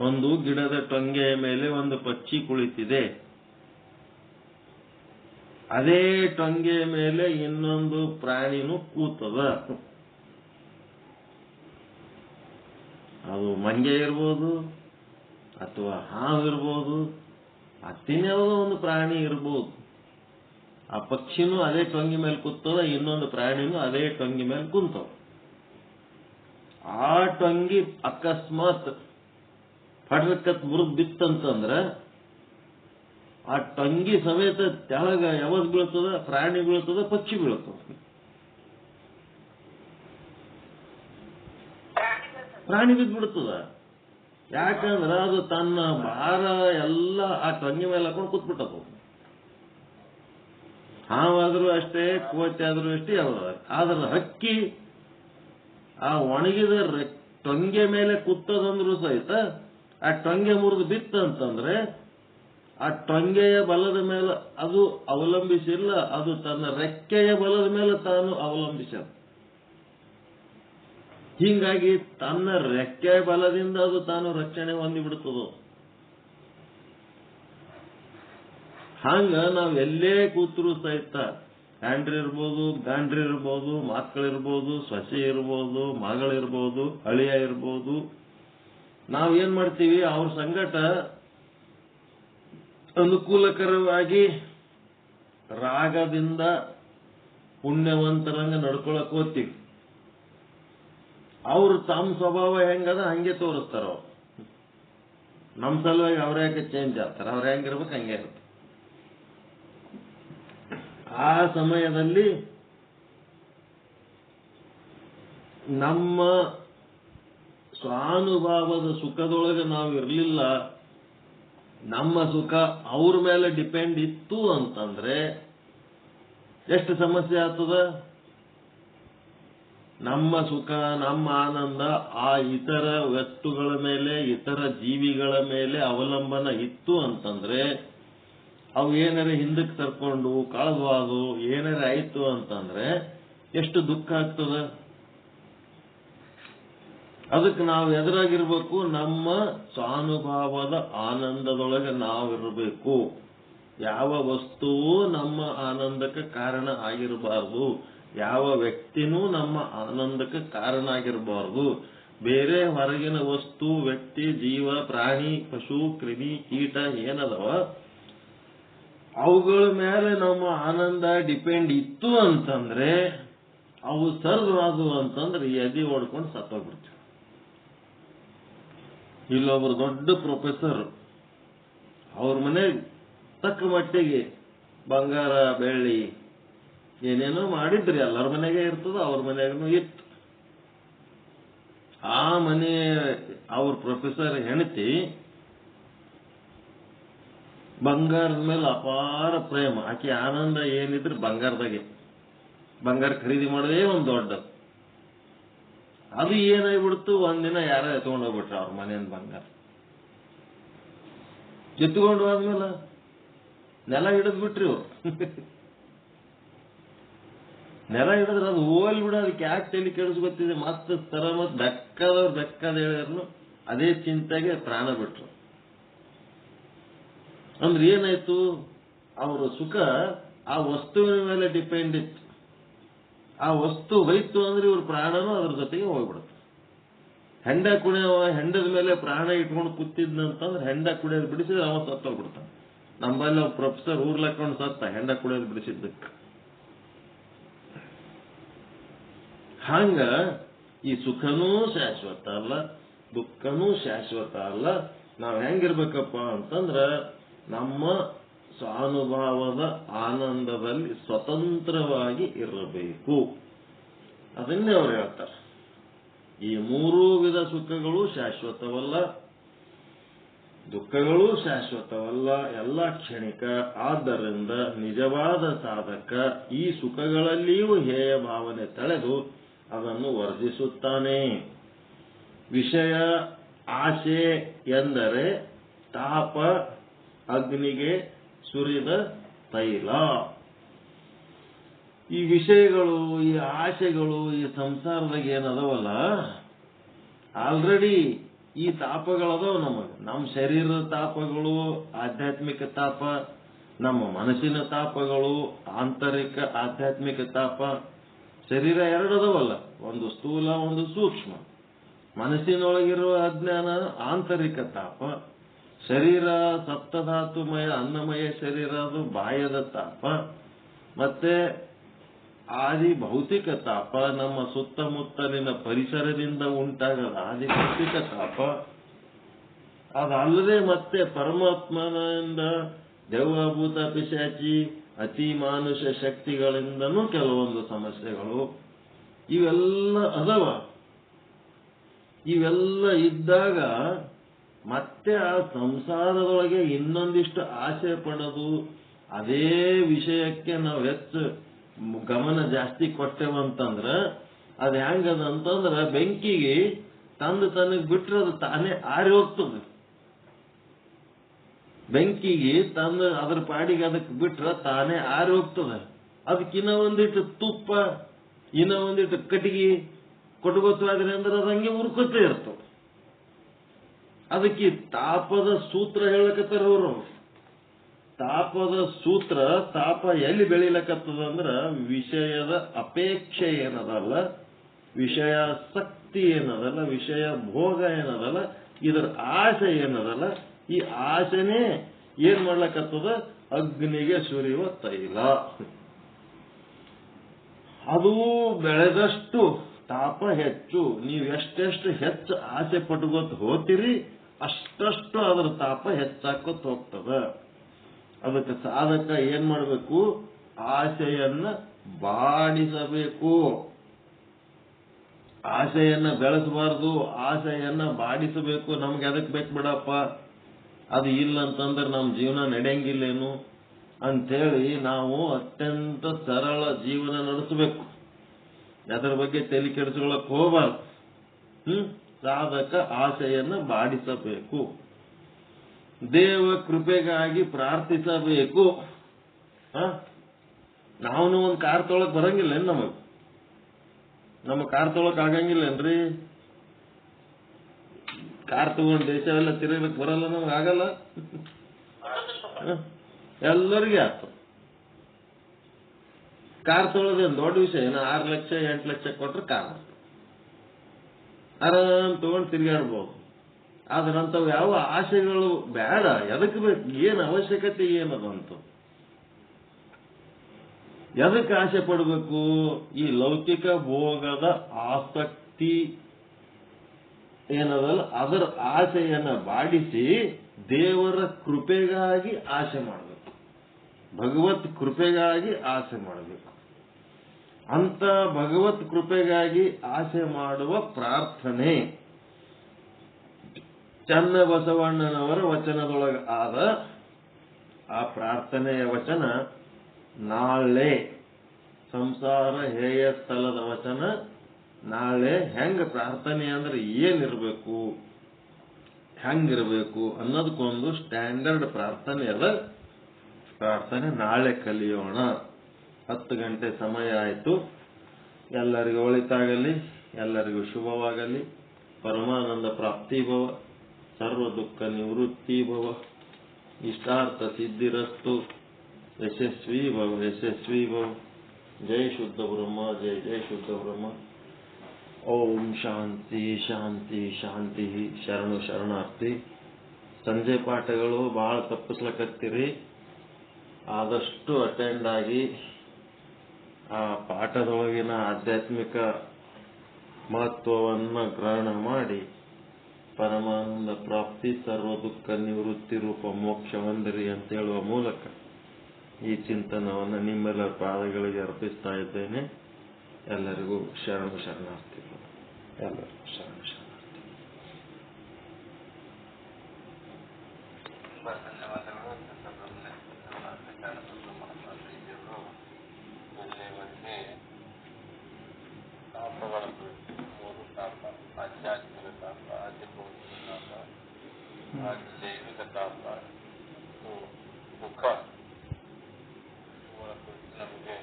ಒಂದು ಗಿಡದ ಟೊಂಗೆಯ ಮೇಲೆ ಒಂದು ಪಕ್ಷಿ ಕುಳಿತಿದೆ. ಅದೇ ಟೊಂಗೆಯ ಮೇಲೆ ಇನ್ನೊಂದು ಪ್ರಾಣಿನೂ ಕೂತದ. ಅದು ಮಂಗೆ ಇರ್ಬೋದು, ಅಥವಾ ಹಾವು ಇರ್ಬೋದು, ಮತ್ತಿನ್ಯಾವುದೋ ಒಂದು ಪ್ರಾಣಿ ಇರ್ಬೋದು. ಆ ಪಕ್ಷಿನೂ ಅದೇ ಟೊಂಗಿ ಮೇಲೆ ಕೂತದ, ಇನ್ನೊಂದು ಪ್ರಾಣಿನೂ ಅದೇ ಟೊಂಗಿ ಮೇಲೆ ಕುಂತವ. ಆ ಟೊಂಗಿ ಅಕಸ್ಮಾತ್ ಪಡ್ರಕ್ಕತ್ ಮುರಿದ್ ಬಿತ್ತಂತಂದ್ರ ಆ ಟೊಂಗಿ ಸಮೇತ ತೆಳಗ ಯಾವದ್ ಬೀಳ್ತದ? ಪ್ರಾಣಿ ಬೀಳ್ತದ, ಪಕ್ಷಿ ಬೀಳ್ತದ. ಪ್ರಾಣಿ ಬಿದ್ದ್ಬಿಡ್ತದ. ಯಾಕಂದ್ರ ಅದು ತನ್ನ ಭಾರ ಎಲ್ಲ ಆ ಟೊಂಗಿ ಮೇಲೆ ಹಾಕೊಂಡು ಕೂತ್ಬಿಟ್ಟದ. ಹಾವಾದ್ರೂ ಅಷ್ಟೇ, ಕೋತಿ ಆದ್ರೂ ಅಷ್ಟೇ, ಯಾವ್ದಾದ್ರು. ಆದ್ರ ಹಕ್ಕಿ ಆ ಒಣಗಿದ ಟೊಂಗೆ ಮೇಲೆ ಕೂತದಂದ್ರೂ ಸಹಿತ ಆ ಟೊಂಗೆ ಮುರಿದು ಬಿತ್ತಂತಂದ್ರೆ ಆ ಟೊಂಗೆಯ ಬಲದ ಮೇಲೆ ಅದು ಅವಲಂಬಿಸಿಲ್ಲ, ಅದು ತನ್ನ ರೆಕ್ಕೆಯ ಬಲದ ಮೇಲೆ ತಾನು ಅವಲಂಬಿಸ. ಹೀಗಾಗಿ ತನ್ನ ರೆಕ್ಕೆಯ ಬಲದಿಂದ ಅದು ತಾನು ರಕ್ಷಣೆ ಹೊಂದಿಬಿಡ್ತದೋ. ಹಂಗ ನಾವ್ ಎಲ್ಲೇ ಕೂತರೂ ಸಹಿತ ಹ್ಯಾಂಡ್ರಿ ಇರ್ಬೋದು, ಗಾಂಡ್ರಿ ಇರ್ಬೋದು, ಮಕ್ಕಳಿರ್ಬೋದು, ಸೊಸೆ ಇರ್ಬೋದು, ಮಗಳಿರ್ಬೋದು, ಅಳಿಯ ಇರ್ಬೋದು, ನಾವೇನ್ ಮಾಡ್ತೀವಿ, ಅವ್ರ ಸಂಗಟ ಅನುಕೂಲಕರವಾಗಿ ರಾಗದಿಂದ ಪುಣ್ಯವಂತರಂಗ ನಡ್ಕೊಳಕ್ ಹೋಗ್ತೀವಿ. ಅವ್ರು ತಮ್ಮ ಸ್ವಭಾವ ಹೆಂಗದ ಹಂಗೆ ತೋರಿಸ್ತಾರ. ಅವ್ರು ನಮ್ ಸಲುವಾಗಿ ಅವ್ರ ಯಾಕೆ ಚೇಂಜ್ ಆಗ್ತಾರ? ಅವ್ರ ಹೆಂಗಿರ್ಬೇಕು ಹಂಗೆ ಇರುತ್ತೆ. ಆ ಸಮಯದಲ್ಲಿ ನಮ್ಮ ಸ್ವಾನುಭಾವದ ಸುಖದೊಳಗೆ ನಾವು ಇರಲಿಲ್ಲ, ನಮ್ಮ ಸುಖ ಅವ್ರ ಮೇಲೆ ಡಿಪೆಂಡ್ ಇತ್ತು ಅಂತಂದ್ರೆ ಎಷ್ಟು ಸಮಸ್ಯೆ ಆಗ್ತದ? ನಮ್ಮ ಸುಖ, ನಮ್ಮ ಆನಂದ ಆ ಇತರ ವಸ್ತುಗಳ ಮೇಲೆ, ಇತರ ಜೀವಿಗಳ ಮೇಲೆ ಅವಲಂಬನ ಇತ್ತು ಅಂತಂದ್ರೆ ಅವು ಏನಾರ ಹಿಂದಕ್ಕೆ ತರ್ಕೊಂಡು ಕಳೆದು ಏನಾರ ಆಯ್ತು ಅಂತಂದ್ರೆ ಎಷ್ಟು ದುಃಖ ಆಗ್ತದ. ಅದಕ್ಕೆ ನಾವು ಎದುರಾಗಿರ್ಬೇಕು, ನಮ್ಮ ಸ್ವಾನುಭಾವದ ಆನಂದದೊಳಗೆ ನಾವಿರಬೇಕು. ಯಾವ ವಸ್ತುವು ನಮ್ಮ ಆನಂದಕ್ಕೆ ಕಾರಣ ಆಗಿರಬಾರ್ದು, ಯಾವ ವ್ಯಕ್ತಿನೂ ನಮ್ಮ ಆನಂದಕ್ಕೆ ಕಾರಣ ಆಗಿರಬಾರ್ದು. ಬೇರೆ ಹೊರಗಿನ ವಸ್ತು, ವ್ಯಕ್ತಿ, ಜೀವ, ಪ್ರಾಣಿ, ಪಶು, ಕ್ರಿಮಿ, ಕೀಟ ಏನದವ ಅವುಗಳ ಮೇಲೆ ನಮ್ಮ ಆನಂದ ಡಿಪೆಂಡ್ ಇತ್ತು ಅಂತಂದ್ರೆ ಅವು ಸರ್ವಾದವು ಅಂತಂದ್ರೆ ಎದೆ ಹೊಡ್ಕೊಂಡು ಸತ್ತೋಗ್ಬಿಡ್ತೀವಿ. ಇಲ್ಲೊಬ್ರು ದೊಡ್ಡ ಪ್ರೊಫೆಸರ್, ಅವ್ರ ಮನೆ ತಕ್ಕ ಮಟ್ಟಿಗೆ ಬಂಗಾರ ಬೆಳ್ಳಿ ಏನೇನೋ ಮಾಡಿದ್ರಿ, ಎಲ್ಲರ ಮನೆಗೆ ಇರ್ತದ, ಅವ್ರ ಮನೆಗೂ ಇತ್ತು. ಆ ಮನೆ ಅವ್ರ ಪ್ರೊಫೆಸರ್ ಹೆಂಡತಿ ಬಂಗಾರದ ಮೇಲೆ ಅಪಾರ ಪ್ರೇಮ. ಆಕೆ ಆನಂದ ಏನಿದ್ರೆ ಬಂಗಾರದಾಗೆ, ಬಂಗಾರ ಖರೀದಿ ಮಾಡೋದೇ ಒಂದು ದೊಡ್ಡ. ಅದು ಏನಾಗ್ಬಿಡ್ತು, ಒಂದಿನ ಯಾರ ಎತ್ಕೊಂಡೋಗ್ಬಿಟ್ರ ಅವ್ರ ಮನೆಯಿಂದ ಬಂಗಾರ. ಎತ್ಕೊಂಡು ಹೋದ್ಮೇಲೆ ನೆಲ ಹಿಡಿದ್ ಬಿಟ್ರಿ ಅವ್ರು. ನೆಲ ಹಿಡಿದ್ರೆ ಅದು ಹೋಲ್ ಬಿಡ, ಅದಕ್ಕೆ ಯಾಕೆ ತಲೆ ಕೆಡಿಸ್ಕೊತಿದೆ, ಮತ್ತೆ ತರ ಮತ್ತೆ ಬೆಕ್ಕದ ಹೇಳಿದ್ರು ಅದೇ ಚಿಂತೆಗೆ ಪ್ರಾಣ ಬಿಟ್ರು. ಅಂದ್ರೆ ಏನಾಯ್ತು, ಅವರ ಸುಖ ಆ ವಸ್ತುವಿನ ಮೇಲೆ ಡಿಪೆಂಡ್ ಇತ್ತು. ಆ ವಸ್ತು ಹೋಯ್ತು ಅಂದ್ರೆ ಇವ್ರ ಪ್ರಾಣನೂ ಅದ್ರ ಜೊತೆಗೆ ಹೋಗ್ಬಿಡುತ್ತೆ. ಹೆಂಡ ಕುಣಿಯವ ಹೆಂಡದ ಮೇಲೆ ಪ್ರಾಣ ಇಟ್ಕೊಂಡು ಕೂತಿದ್ನಂತಂದ್ರೆ ಹೆಂಡ ಕುಡಿಯೋದು ಬಿಡಿಸಿದ್ರೆ ಅವ ಸತ್ತೋಗ್ಬಿಡ್ತಾನೆ. ನಮ್ಮಲ್ಲಿ ಪ್ರೊಫೆಸರ್ ಊರ್ಲಕ್ಕೊಂಡು ಸತ್ತ ಹೆಂಡ ಕುಡಿಯೋದು ಬಿಡಿಸಿದ್ದಕ್ಕೆ. ಹಂಗ ಈ ಸುಖನೂ ಶಾಶ್ವತ ಅಲ್ಲ, ದುಃಖನೂ ಶಾಶ್ವತ ಅಲ್ಲ. ನಾವ್ ಹೆಂಗಿರ್ಬೇಕಪ್ಪ ಅಂತಂದ್ರ ನಮ್ಮ ಸ್ವಾನುಭಾವದ ಆನಂದದಲ್ಲಿ ಸ್ವತಂತ್ರವಾಗಿ ಇರಬೇಕು. ಅದನ್ನೇ ಅವ್ರು ಹೇಳ್ತಾರೆ. ಈ ಮೂರೂ ವಿಧ ಸುಖಗಳು ಶಾಶ್ವತವಲ್ಲ, ದುಃಖಗಳೂ ಶಾಶ್ವತವಲ್ಲ, ಎಲ್ಲ ಕ್ಷಣಿಕ. ಆದ್ದರಿಂದ ನಿಜವಾದ ಸಾಧಕ ಈ ಸುಖಗಳಲ್ಲಿಯೂ ಹೇಯ ಭಾವನೆ ತಳೆದು ಅದನ್ನು ವರ್ಜಿಸುತ್ತಾನೆ. ವಿಷಯ ಆಶೆ ಎಂದರೆ ತಾಪ ಅಗ್ನಿಗೆ ಸುರಿದ ತೈಲ. ಈ ವಿಷಯಗಳು, ಈ ಆಶೆಗಳು, ಈ ಸಂಸಾರದಾಗ ಏನದವಲ್ಲ, ಆಲ್ರೆಡಿ ಈ ತಾಪಗಳದವ ನಮಗೆ. ನಮ್ಮ ಶರೀರದ ತಾಪಗಳು ಆಧ್ಯಾತ್ಮಿಕ ತಾಪ, ನಮ್ಮ ಮನಸ್ಸಿನ ತಾಪಗಳು ಆಂತರಿಕ ಆಧ್ಯಾತ್ಮಿಕ ತಾಪ. ಶರೀರ ಎರಡದವಲ್ಲ, ಒಂದು ಸ್ಥೂಲ ಒಂದು ಸೂಕ್ಷ್ಮ. ಮನಸ್ಸಿನೊಳಗಿರುವ ಅಜ್ಞಾನ ಆಂತರಿಕ ತಾಪ. ಶರೀರ ಸಪ್ತಧಾತುಮಯ ಅನ್ನಮಯ ಶರೀರ, ಅದು ಬಾಹ್ಯದ ತಾಪ. ಮತ್ತೆ ಆದಿ ಭೌತಿಕ ತಾಪ, ನಮ್ಮ ಸುತ್ತಮುತ್ತಲಿನ ಪರಿಸರದಿಂದ ಉಂಟಾಗದ ಆದಿ ಭೌತಿಕ ತಾಪ. ಅದಲ್ಲದೆ ಮತ್ತೆ ಪರಮಾತ್ಮನಿಂದ ದೆವ್ವಭೂತ ಪಿಶಾಚಿ ಅತಿ ಮಾನುಷ ಶಕ್ತಿಗಳಿಂದನೂ ಕೆಲವೊಂದು ಸಮಸ್ಯೆಗಳು ಇವೆಲ್ಲ ಅದಾವ. ಇವೆಲ್ಲ ಇದ್ದಾಗ ಮತ್ತೆ ಆ ಸಂಸಾರದೊಳಗೆ ಇನ್ನೊಂದಿಷ್ಟು ಆಸೆ ಪಡೋದು, ಅದೇ ವಿಷಯಕ್ಕೆ ನಾವು ಹೆಚ್ಚು ಗಮನ ಜಾಸ್ತಿ ಕೊಟ್ಟೆವಂತಂದ್ರ ಅದು ಹೆಂಗದಂತಂದ್ರ ಬೆಂಕಿಗೆ ತಂದು ತನಗ್ ಬಿಟ್ರೆ ಅದು ತಾನೇ ಆರಿ ಹೋಗ್ತದೆ. ಬೆಂಕಿಗೆ ತಂದು ಅದ್ರ ಪಾಡಿಗೆ ಅದಕ್ಕೆ ಬಿಟ್ರೆ ತಾನೇ ಆರಿ ಹೋಗ್ತದೆ. ಅದಕ್ಕೆ ಇನ್ನೂ ಒಂದಿಟ್ಟು ತುಪ್ಪ, ಇನ್ನೂ ಒಂದಿಟ್ಟು ಕಟ್ಟಿಗೆ ಕೊಟ್ಕೋತಾದ್ರೆ ಅಂದ್ರೆ ಅದು ಹಂಗೆ ಉರ್ಕೋತೇ ಇರ್ತವೆ. ಅದಕ್ಕೆ ತಾಪದ ಸೂತ್ರ ಹೇಳಕತ್ತಾರ ಅವರು. ತಾಪದ ಸೂತ್ರ, ತಾಪ ಎಲ್ಲಿ ಬೆಳಿಲಕತ್ತದಂದ್ರ ವಿಷಯದ ಅಪೇಕ್ಷೆ ಏನದಲ್ಲ, ವಿಷಯಾಸಕ್ತಿ ಏನದಲ್ಲ, ವಿಷಯ ಭೋಗ ಏನದಲ್ಲ, ಇದರ ಆಸೆ ಏನದಲ್ಲ, ಈ ಆಸೆನೇ ಏನ್ ಮಾಡ್ಲಕತ್ತದ, ಅಗ್ನಿಗೆ ಸುರಿಯುವ ತೈಲ. ಅದು ಬೆಳೆದಷ್ಟು ತಾಪ ಹೆಚ್ಚು. ನೀವು ಎಷ್ಟೆಷ್ಟು ಹೆಚ್ಚು ಆಸೆ ಪಟ್ಕೋತ ಹೋಗ್ತೀರಿ ಅಷ್ಟಷ್ಟು ಅದರ ತಾಪ ಹೆಚ್ಚಾಕೋತ ಹೋಗ್ತದ. ಅದಕ್ಕೆ ಸಾಧಕ ಏನ್ ಮಾಡಬೇಕು, ಆಸೆಯನ್ನ ಬಾಡಿಸಬೇಕು. ಆಸೆಯನ್ನ ಬೆಳೆಸಬಾರ್ದು, ಆಸೆಯನ್ನ ಬಾಡಿಸಬೇಕು. ನಮ್ಗೆ ಅದಕ್ಕೆ ಬೇಕು ಬಿಡಪ್ಪ, ಅದು ಇಲ್ಲ ಅಂತಂದ್ರೆ ನಮ್ಮ ಜೀವನ ನಡೆಯಂಗಿಲ್ಲೇನು ಅಂಥೇಳಿ ನಾವು ಅತ್ಯಂತ ಸರಳ ಜೀವನ ನಡೆಸಬೇಕು. ಅದರ ಬಗ್ಗೆ ತಲೆ ಕೆಡಿಸ್ಕೊಳ್ಳಕ್ ಹೋಗಬಾರ್ದು. ಸಾಧಕ ಆಸೆಯನ್ನ ಬಾಡಿಸಬೇಕು, ದೇವ ಕೃಪೆಗಾಗಿ ಪ್ರಾರ್ಥಿಸಬೇಕು. ನಾವು ಒಂದು ಕಾರ್ ತೊಳಕ್ ಬರಂಗಿಲ್ಲ, ನಮ್ಮ ಕಾರ್ ತೊಳಕ್ ಆಗಂಗಿಲ್ಲೇನ್ರಿ? ಕಾರ್ ತಗೊಂಡು ದೇಶವೆಲ್ಲ ತಿರುಗಲಿಕ್ಕೆ ಬರಲ್ಲ, ನಮ್ಗೆ ಆಗಲ್ಲ. ಎಲ್ಲರಿಗೆ ಆಯ್ತು. ಕಾರ್ ತೊಳೋದೇನು ದೊಡ್ಡ ವಿಷಯ ಏನೋ? 6 ಲಕ್ಷ 8 ಲಕ್ಷ ಕೊಟ್ರೆ ಕಾರ್ ಆರಾಮ್ ತಗೊಂಡು ತಿರುಗಾಡ್ಬೋದು. ಆದ್ರಂತವ್ ಯಾವ ಆಸೆಗಳು ಬೇಡ. ಎದಕ್ಕೆ ಬೇಕು? ಏನ್ ಅವಶ್ಯಕತೆ ಏನದಂತ? ಎದಕ್ಕೆ ಆಸೆ ಪಡಬೇಕು? ಈ ಲೌಕಿಕ ಭೋಗದ ಆಸಕ್ತಿ ಏನದಲ್ಲ, ಅದರ ಆಸೆಯನ್ನ ಬಾಡಿಸಿ ದೇವರ ಕೃಪೆಗಾಗಿ ಆಸೆ ಮಾಡಬೇಕು, ಭಗವತ್ ಕೃಪೆಗಾಗಿ ಆಸೆ ಮಾಡಬೇಕು. ಅಂತ ಭಗವತ್ ಕೃಪೆಗಾಗಿ ಆಸೆ ಮಾಡುವ ಪ್ರಾರ್ಥನೆ ಚನ್ನಬಸವಣ್ಣನವರ ವಚನದೊಳಗೆ ಆದ ಆ ಪ್ರಾರ್ಥನೆಯ ವಚನ ನಾಳೆ ಸಂಸಾರ ಹೇಯ ಸ್ಥಳದ ವಚನ ನಾಳೆ ಹೆಂಗ ಪ್ರಾರ್ಥನೆ ಅಂದ್ರೆ ಏನಿರಬೇಕು, ಹೆಂಗಿರಬೇಕು ಅನ್ನೋದಕ್ಕೊಂದು ಸ್ಟ್ಯಾಂಡರ್ಡ್ ಪ್ರಾರ್ಥನೆ ಅದ. ಪ್ರಾರ್ಥನೆ ನಾಳೆ ಕಲಿಯೋಣ. 10 ಗಂಟೆ ಸಮಯ ಆಯಿತು. ಎಲ್ಲರಿಗೂ ಒಳಿತಾಗಲಿ, ಎಲ್ಲರಿಗೂ ಶುಭವಾಗಲಿ. ಪರಮಾನಂದ ಪ್ರಾಪ್ತಿ ಭವ, ಸರ್ವ ದುಃಖ ನಿವೃತ್ತಿ ಭವ, ಇಷ್ಟಾರ್ಥ ಸಿದ್ಧಿರಸ್ತು. ಯಶಸ್ವಿ ಭವ, ಯಶಸ್ವಿ ಭವ. ಜೈ ಶುದ್ಧ ಬ್ರಹ್ಮ, ಜೈ ಜೈ ಶುದ್ಧ ಬ್ರಹ್ಮ. ಓಂ ಶಾಂತಿ ಶಾಂತಿ ಶಾಂತಿ. ಶರಣು ಶರಣಾರ್ಥಿ. ಸಂಜೆ ಪಾಠಗಳು ಬಹಳ ತಪ್ಪಿಸ್ಲಕತ್ತೀರಿ. ಆದಷ್ಟು ಅಟೆಂಡ್ ಆಗಿ ಆ ಪಾಠದೊಳಗಿನ ಆಧ್ಯಾತ್ಮಿಕ ಮಹತ್ವವನ್ನು ಗ್ರಹಣ ಮಾಡಿ ಪರಮಾನಂದ ಪ್ರಾಪ್ತಿ, ಸರ್ವ ದುಃಖ ನಿವೃತ್ತಿ ರೂಪ ಮೋಕ್ಷ ಹೊಂದಿರಿ ಅಂತ ಹೇಳುವ ಮೂಲಕ ಈ ಚಿಂತನವನ್ನು ನಿಮ್ಮೆಲ್ಲರ ಪಾದಗಳಿಗೆ ಅರ್ಪಿಸ್ತಾ ಇದ್ದೇನೆ. ಎಲ್ಲರಿಗೂ ಶರಣು ಶರಣಾರ್ಥಿಗಳು. ಎಲ್ಲರಿಗೂ ಶರಣು ಶರಣಾರ್ಥಿ. ಆಧ್ಯಾತ್ಮಿಕ ತಾಪ, ಆಧ್ಯಾತ್ಮಿಕ ತಾಪ, ದೈವಿಕ ತಾಪ, ಮುಖ ಇವರ ಕುರಿತು ನಮಗೆ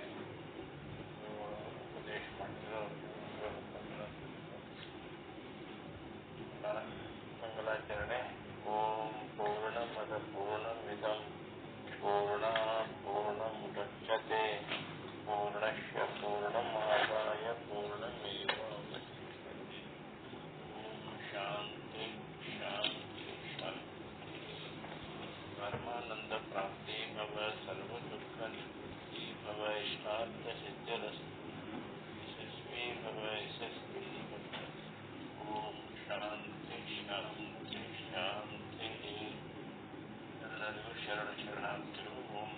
ಉಪದೇಶ ಮಾಡಿದ್ರು. ಮಂಗಲಾಚರಣೆ. ಓಂ ಪೂರ್ಣಮದ ಪೂರ್ಣಮಿದಂ ಪೂರ್ಣಾತ್ ಪೂರ್ಣಮುದಚ್ಯತೆ ಪೂರ್ಣಸ್ಯ ಪೂರ್ಣಮಾದಾಯ ಪೂರ್ಣಮೇವಾವಶಿಷ್ಯತೆ. ಶಾಂತಿ ಶಾಂತಿ ಶಾಂತಿ. ಪರಮಾನಂದ ಪ್ರಾಪ್ತಿ ಭವ, ಸರ್ವ ದುಃಖ ನಿವೃತ್ತಿ ಭವ, ಇಷ್ಟಾರ್ಥ ಸಿದ್ಧಿರಸ್ತು. ಯಶಸ್ವಿ ಭವ, ಯಶಸ್ವಿ ಭವ. ಓಂ ಶಾಂತಿ ಶಾಂತಿ ಶಾಂತಿ. ಎಲ್ಲರಿಗೂ ಶರಣ ಶರಣಾರ್ಥಿಗಳು. ಓಂ